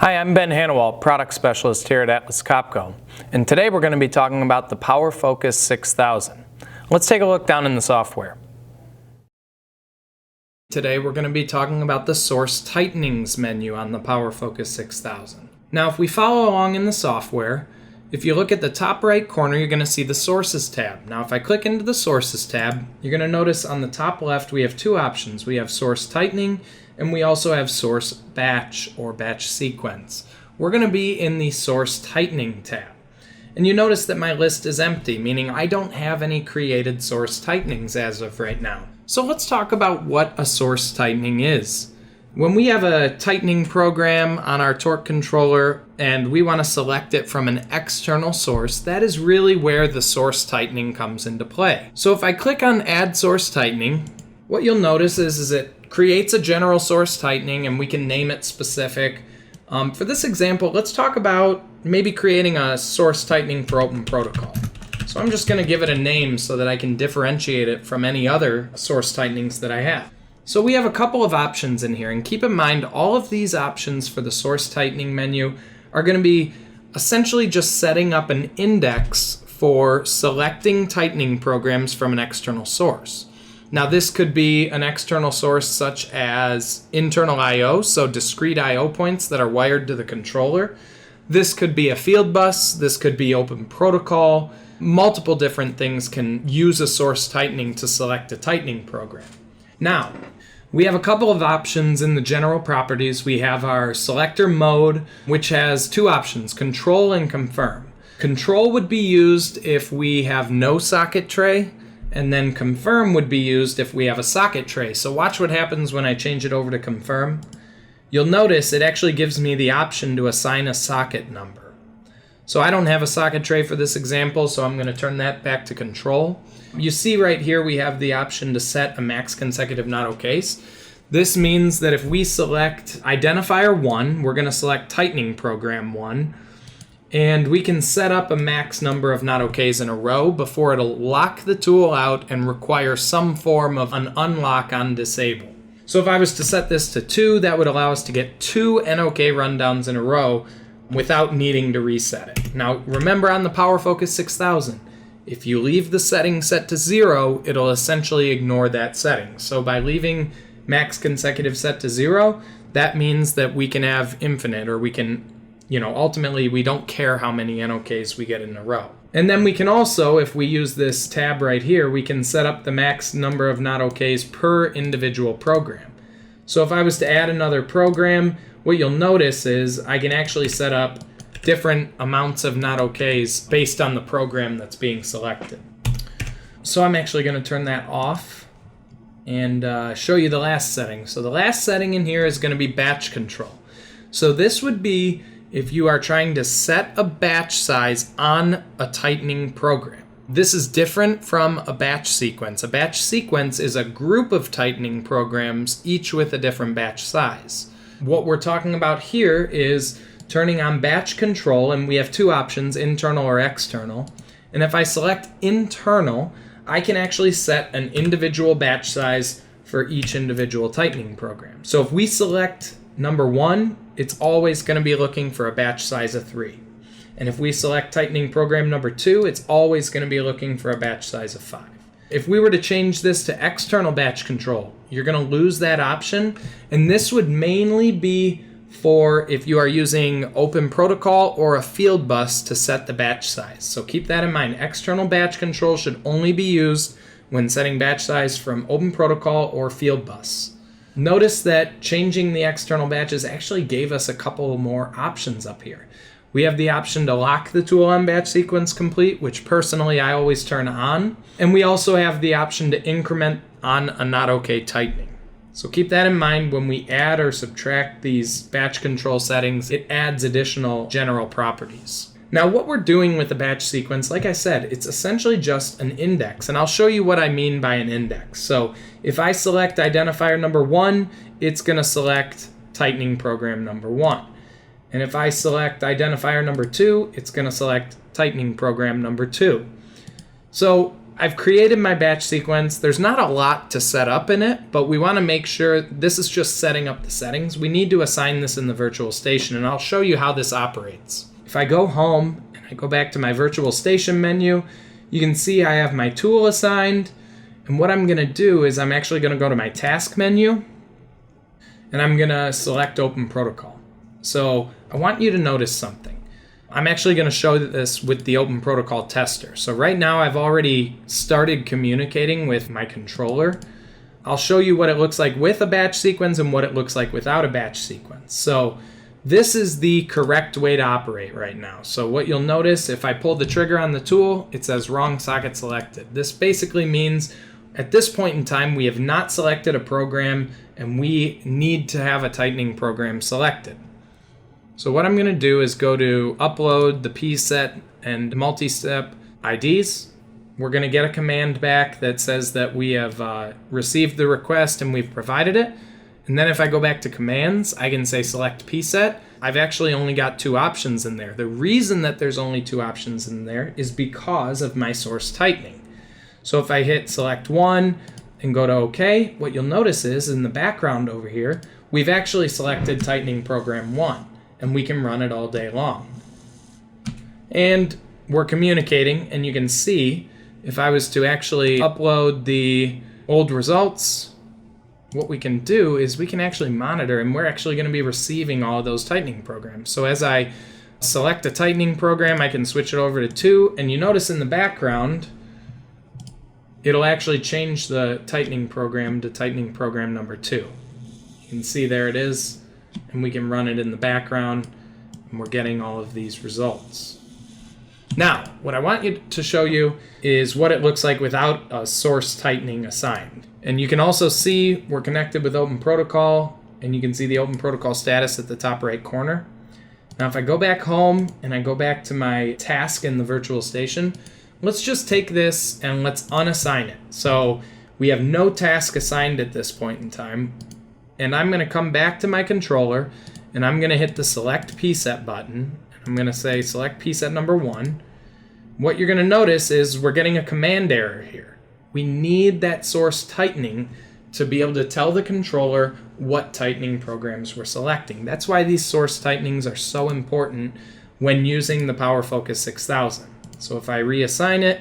Hi, I'm Ben Hanawalt, Product Specialist here at Atlas Copco, and today we're going to be talking about the PF6000. Let's take a look down in the software. Today we're going to be talking about the Source Tightenings menu on the PF6000. Now if we follow along in the software, if you look at the top right corner, you're going to see the Sources tab. Now if I click into the Sources tab, you're going to notice on the top left we have two options. We have Source Tightening and we also have Source Batch or Batch Sequence. We're going to be in the Source Tightening tab. And you notice that my list is empty, meaning I don't have any created source tightenings as of right now. So let's talk about what a source tightening is. When we have a tightening program on our torque controller and we want to select it from an external source, that is really where the source tightening comes into play. So if I click on Add Source Tightening, what you'll notice is it creates a general source tightening and we can name it specific. For this example, let's talk about maybe creating a source tightening for Open Protocol. So I'm just going to give it a name so that I can differentiate it from any other source tightenings that I have. So we have a couple of options in here, and keep in mind all of these options for the source tightening menu are going to be essentially just setting up an index for selecting tightening programs from an external source. Now this could be an external source such as internal I/O, so discrete I/O points that are wired to the controller. This could be a field bus, this could be Open Protocol. Multiple different things can use a source tightening to select a tightening program. Now, we have a couple of options in the general properties. We have our selector mode, which has two options, control and confirm. Control would be used if we have no socket tray, and then confirm would be used if we have a socket tray. So watch what happens when I change it over to confirm. You'll notice it actually gives me the option to assign a socket number. So I don't have a socket tray for this example, so I'm going to turn that back to control. You see right here we have the option to set a max consecutive not OKs. This means that if we select identifier 1, we're going to select tightening program 1, and we can set up a max number of not OKs in a row before it'll lock the tool out and require some form of an unlock on disable. So if I was to set this to 2, that would allow us to get 2 NOK rundowns in a row without needing to reset it. Now remember on the PF6000, if you leave the setting set to 0, it'll essentially ignore that setting. So by leaving max consecutive set to 0, that means that we can have infinite, or we can, ultimately we don't care how many NOKs we get in a row. And then we can also, if we use this tab right here, we can set up the max number of not OKs per individual program. So if I was to add another program, what you'll notice is I can actually set up different amounts of not OKs based on the program that's being selected. So I'm actually going to turn that off and show you the last setting. So the last setting in here is going to be batch control. So this would be if you are trying to set a batch size on a tightening program. This is different from a batch sequence. A batch sequence is a group of tightening programs, each with a different batch size. What we're talking about here is turning on batch control, and we have two options, internal or external. And if I select internal, I can actually set an individual batch size for each individual tightening program. So if we select number 1, it's always going to be looking for a batch size of 3. And if we select tightening program number 2, it's always going to be looking for a batch size of 5. If we were to change this to external batch control, you're going to lose that option. And this would mainly be for if you are using Open Protocol or a field bus to set the batch size. So keep that in mind. External batch control should only be used when setting batch size from Open Protocol or field bus. Notice that changing the external batches actually gave us a couple more options up here. We have the option to lock the tool on batch sequence complete, which personally I always turn on. And we also have the option to increment on a not OK tightening. So keep that in mind when we add or subtract these batch control settings, it adds additional general properties. Now what we're doing with the batch sequence, like I said, it's essentially just an index, and I'll show you what I mean by an index. So if I select identifier number 1, it's going to select tightening program number 1. And if I select identifier number 2, it's going to select tightening program number 2. So I've created my batch sequence. There's not a lot to set up in it, but we want to make sure this is just setting up the settings. We need to assign this in the virtual station, and I'll show you how this operates. If I go home and I go back to my virtual station menu, you can see I have my tool assigned. And what I'm going to do is I'm actually going to go to my task menu, and I'm going to select Open Protocol. So I want you to notice something. I'm actually going to show this with the Open Protocol tester. So right now I've already started communicating with my controller. I'll show you what it looks like with a batch sequence and what it looks like without a batch sequence. So this is the correct way to operate right now. So what you'll notice, if I pull the trigger on the tool, it says wrong socket selected. This basically means at this point in time, we have not selected a program and we need to have a tightening program selected. So what I'm going to do is go to upload the PSET and multi-step IDs. We're going to get a command back that says that we have received the request and we've provided it. And then if I go back to commands, I can say select PSET. I've actually only got 2 options in there. The reason that there's only 2 options in there is because of my source tightening. So if I hit select 1 and go to OK, what you'll notice is in the background over here, we've actually selected tightening program 1. And we can run it all day long. And we're communicating, and you can see if I was to actually upload the old results, what we can do is we can actually monitor, and we're actually going to be receiving all of those tightening programs. So as I select a tightening program, I can switch it over to 2, and you notice in the background, it'll actually change the tightening program to tightening program number 2. You can see there it is. And we can run it in the background, and we're getting all of these results. Now, what I want you to show you is what it looks like without a source tightening assigned. And you can also see we're connected with Open Protocol, and you can see the Open Protocol status at the top right corner. Now, if I go back home and I go back to my task in the virtual station, let's just take this and let's unassign it. So we have no task assigned at this point in time. And I'm going to come back to my controller, and I'm going to hit the Select PSET button. I'm going to say Select PSET number 1. What you're going to notice is we're getting a command error here. We need that source tightening to be able to tell the controller what tightening programs we're selecting. That's why these source tightenings are so important when using the PowerFocus 6000. So if I reassign it,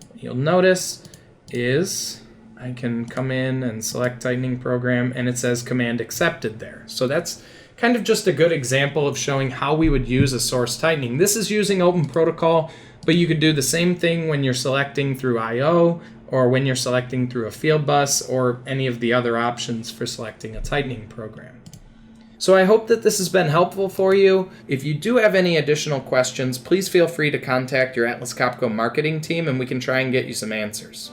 what you'll notice is I can come in and select tightening program, and it says command accepted there. So that's kind of just a good example of showing how we would use a source tightening. This is using Open Protocol, but you could do the same thing when you're selecting through I/O or when you're selecting through a field bus or any of the other options for selecting a tightening program. So I hope that this has been helpful for you. If you do have any additional questions, please feel free to contact your Atlas Copco marketing team and we can try and get you some answers.